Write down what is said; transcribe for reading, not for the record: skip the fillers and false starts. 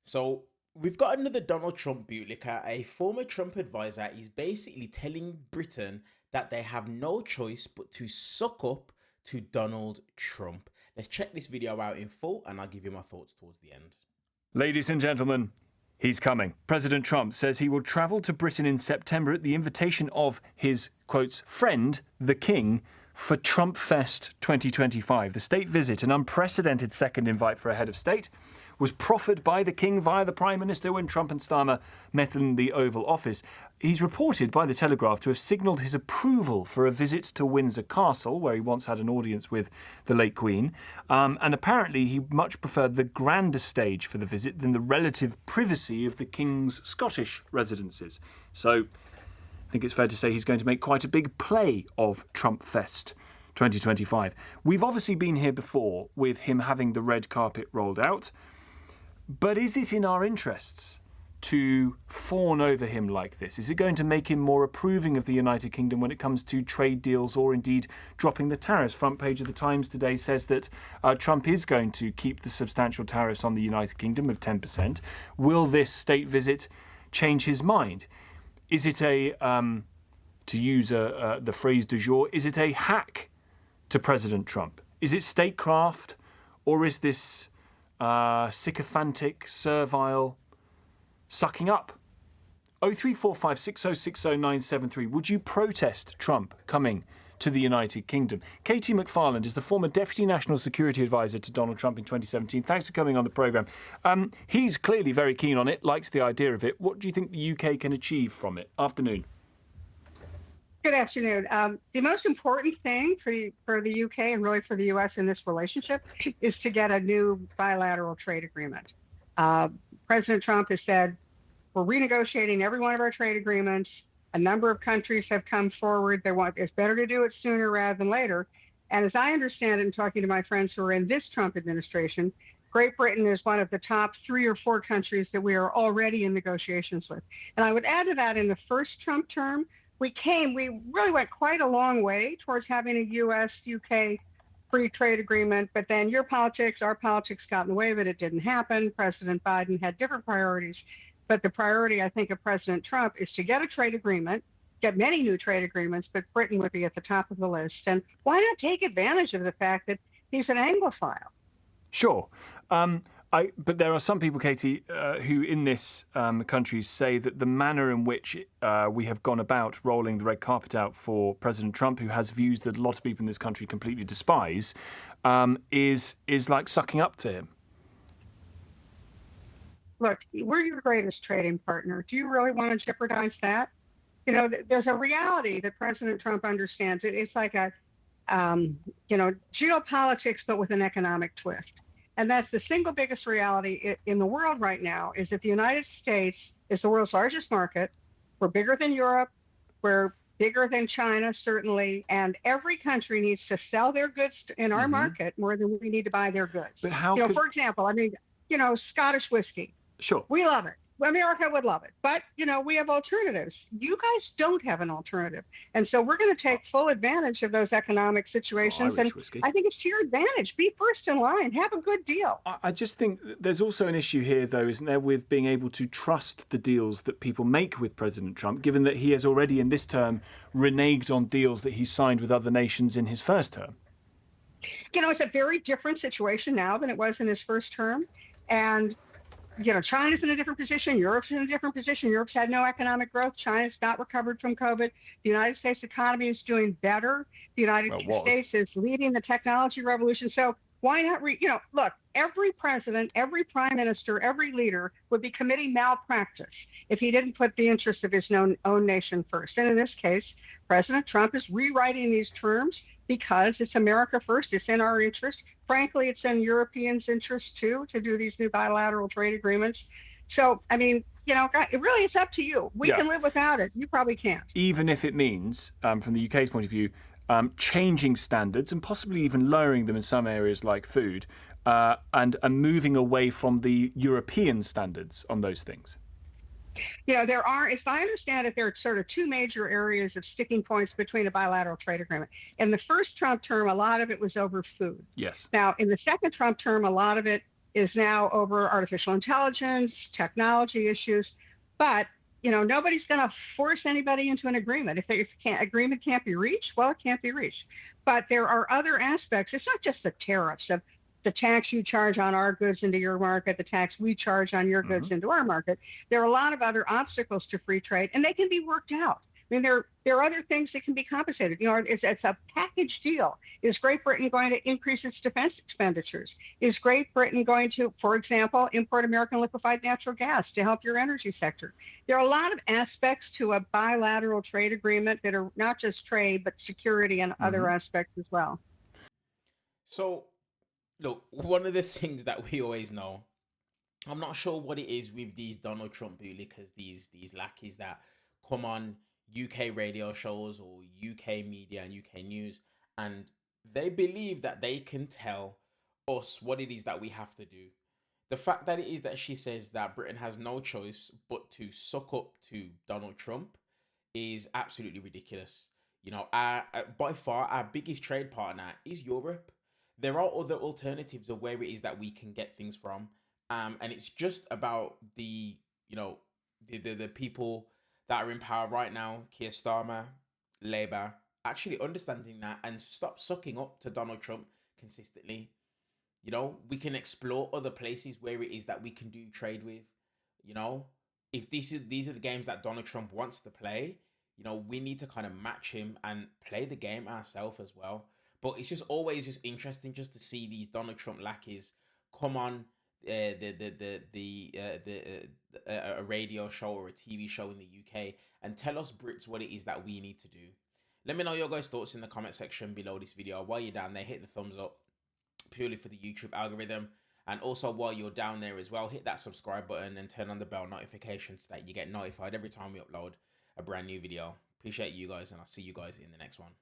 So we've got another Donald Trump bootlicker, a former Trump advisor. He's basically telling Britain that they have no choice but to suck up to Donald Trump. Let's check this video out in full and I'll give you my thoughts towards the end. Ladies and gentlemen, he's coming. President Trump says he will travel to Britain in September at the invitation of his, quotes, friend, the King, for Trump Fest 2025. The state visit, an unprecedented second invite for a head of state, was proffered by the King via the Prime Minister when Trump and Starmer met in the Oval Office. He's reported by The Telegraph to have signalled his approval for a visit to Windsor Castle, where he once had an audience with the late Queen. And apparently he much preferred the grander stage for the visit than the relative privacy of the King's Scottish residences. So I think it's fair to say he's going to make quite a big play of Trump Fest 2025. We've obviously been here before with him having the red carpet rolled out. But is it in our interests to fawn over him like this? Is it going to make him more approving of the United Kingdom when it comes to trade deals or indeed dropping the tariffs? Front page of the Times today says that Trump is going to keep the substantial tariffs on the United Kingdom of 10%. Will this state visit change his mind? Is it to use the phrase du jour, is it a hack to President Trump? Is it statecraft, or is this sycophantic, servile sucking up? 0345 6060 973. Would you protest Trump coming to the United Kingdom? Katie McFarland is the former Deputy National Security Advisor to Donald Trump in 2017. Thanks for coming on the programme. He's clearly very keen on it, likes the idea of it. What do you think the UK can achieve from it? Afternoon. Good afternoon. The most important thing for the UK and really for the US in this relationship is to get a new bilateral trade agreement. President Trump has said, we're renegotiating every one of our trade agreements. A number of countries have come forward. It's better to do it sooner rather than later. And as I understand it, in talking to my friends who are in this Trump administration, Great Britain is one of the top 3 or 4 countries that we are already in negotiations with. And I would add to that, in the first Trump term, we really went quite a long way towards having a US-UK free trade agreement, but then your politics, our politics got in the way of it. It didn't happen. President Biden had different priorities. But the priority, I think, of President Trump is to get a trade agreement, get many new trade agreements, but Britain would be at the top of the list. And why not take advantage of the fact that he's an Anglophile? Sure. But there are some people, Katie, who in this country say that the manner in which we have gone about rolling the red carpet out for President Trump, who has views that a lot of people in this country completely despise, is like sucking up to him. Look, we're your greatest trading partner. Do you really want to jeopardize that? You know, there's a reality that President Trump understands. It's like a, geopolitics, but with an economic twist. And that's the single biggest reality in the world right now, is that the United States is the world's largest market. We're bigger than Europe. We're bigger than China, certainly. And every country needs to sell their goods in our market more than we need to buy their goods. But how for example, Scottish whiskey. Sure. We love it. America would love it. But, we have alternatives. You guys don't have an alternative. And so we're going to take full advantage of those economic situations. Irish and whiskey. I think it's to your advantage. Be first in line. Have a good deal. I just think there's also an issue here, though, isn't there, with being able to trust the deals that people make with President Trump, given that he has already in this term reneged on deals that he signed with other nations in his first term. It's a very different situation now than it was in his first term. And China's in a different position. Europe's in a different position. Europe's had no economic growth. China's not recovered from COVID. The United States economy is doing better. The United States is leading the technology revolution. So why not, look, every president, every prime minister, every leader would be committing malpractice if he didn't put the interests of his own nation first. And in this case, President Trump is rewriting these terms because it's America first. It's in our interest. Frankly, it's in Europeans' interest, too, to do these new bilateral trade agreements. So, it really is up to you. We can live without it. You probably can't. Even if it means, from the UK's point of view, changing standards and possibly even lowering them in some areas like food and moving away from the European standards on those things. There are, if I understand it, there are sort of 2 major areas of sticking points between a bilateral trade agreement. In the first Trump term, a lot of it was over food. Yes. Now, in the second Trump term, a lot of it is now over artificial intelligence, technology issues. But nobody's going to force anybody into an agreement. If agreement can't be reached, well, it can't be reached. But there are other aspects. It's not just the tariffs of the tax you charge on our goods into your market, the tax we charge on your goods into our market. There are a lot of other obstacles to free trade, and they can be worked out. I mean, there are other things that can be compensated. It's a package deal. Is Great Britain going to increase its defense expenditures? Is Great Britain going to, for example, import American liquefied natural gas to help your energy sector? There are a lot of aspects to a bilateral trade agreement that are not just trade, but security and other aspects as well. So, look, one of the things that we always know, I'm not sure what it is with these Donald Trump bootlickers, these lackeys that come on UK radio shows or UK media and UK news, and they believe that they can tell us what it is that we have to do. The fact that it is that she says that Britain has no choice but to suck up to Donald Trump is absolutely ridiculous. By far, our biggest trade partner is Europe. There are other alternatives of where it is that we can get things from. And it's just about the people that are in power right now, Keir Starmer, Labour, actually understanding that and stop sucking up to Donald Trump consistently. We can explore other places where it is that we can do trade with. You know, if these are the games that Donald Trump wants to play, we need to kind of match him and play the game ourselves as well. But it's just always just interesting just to see these Donald Trump lackeys come on a radio show or a TV show in the UK and tell us Brits what it is that we need to do. Let me know your guys' thoughts in the comment section below this video. While you're down there, hit the thumbs up purely for the YouTube algorithm. And also while you're down there as well, hit that subscribe button and turn on the bell notification so that you get notified every time we upload a brand new video. Appreciate you guys, and I'll see you guys in the next one.